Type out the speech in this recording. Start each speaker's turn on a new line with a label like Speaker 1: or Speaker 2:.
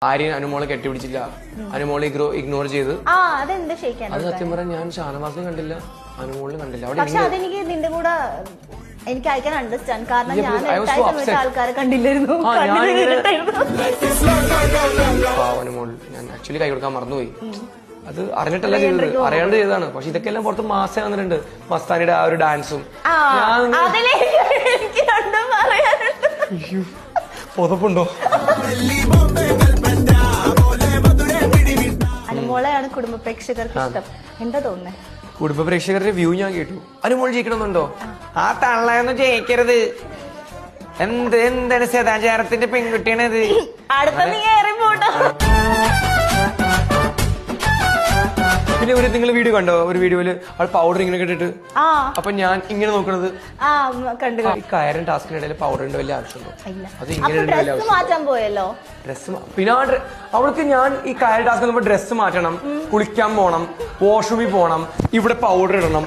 Speaker 1: ആര്യൻ അനുമോളെ കെട്ടിപ്പിടിച്ചില്ല, അനുമോളെ ഇഗ്നോർ ചെയ്ത്. അത് സത്യം പറയാൻ ഞാൻ ഷാനവാസിനെ കണ്ടില്ല, അനുമോളിനെ കണ്ടില്ല.
Speaker 2: പക്ഷെ അതെനിക്ക് നിന്റെ കൂടെ എനിക്ക് ഐ ക്യാൻ അണ്ടർസ്റ്റാൻഡ്. കാരണം ഞാൻ ആൾക്കാരെ കണ്ടില്ലായിരുന്നു.
Speaker 1: അനുമോൾ ഞാൻ ആക്ച്വലി കൈ കൊടുക്കാൻ മറന്നുപോയി. അത് അറിഞ്ഞിട്ടല്ല ചെയ്തത്, അറിയാണ്ട് ചെയ്തതാണ്. പക്ഷെ ഇതൊക്കെ എല്ലാം പുറത്ത് മാസം വന്നിട്ടുണ്ട്. മസ്താനിയുടെ ആ ഒരു ഡാൻസും പുതപ്പുണ്ടോ.
Speaker 2: അനുമോളെയാണ് കുടുംബ പ്രേക്ഷകർക്ക് ഇഷ്ടം. എന്താ തോന്നുന്നത്?
Speaker 1: കുടുംബ പ്രേക്ഷകരുടെ വ്യൂ ഞാൻ കേട്ടു. അനുമോൾ ജയിക്കണമെന്നുണ്ടോ? ആ തള്ളയൊന്നും ജയിക്കരുത്. എന്താണ് സദാചാരത്തിന്റെ പെൺകുട്ടിയാണത്.
Speaker 2: അടുത്ത നീ ഏറി പോട്ടോ.
Speaker 1: പിന്നെ നിങ്ങൾ വീഡിയോ കണ്ടോ? ഒരു വീഡിയോയില് അവൾ പൗഡർ ഇങ്ങനെ ഇട്ടിട്ട്, അപ്പൊ ഞാൻ ഇങ്ങനെ നോക്കണത് ഈ കയറും ടാസ്കിനിടയിൽ പൗഡറിന്റെ വലിയ ആവശ്യമുണ്ടോ? അത് ഇങ്ങനെ
Speaker 2: മാറ്റാൻ പോയല്ലോ
Speaker 1: ഡ്രസ്. പിന്നെ അവൾക്ക് ഞാൻ ഈ കയർ ടാസ്ക് ഡ്രസ്സ് മാറ്റണം, കുളിക്കാൻ പോണം, വാഷ്റൂമിൽ പോണം, ഇവിടെ പൗഡർ ഇടണം.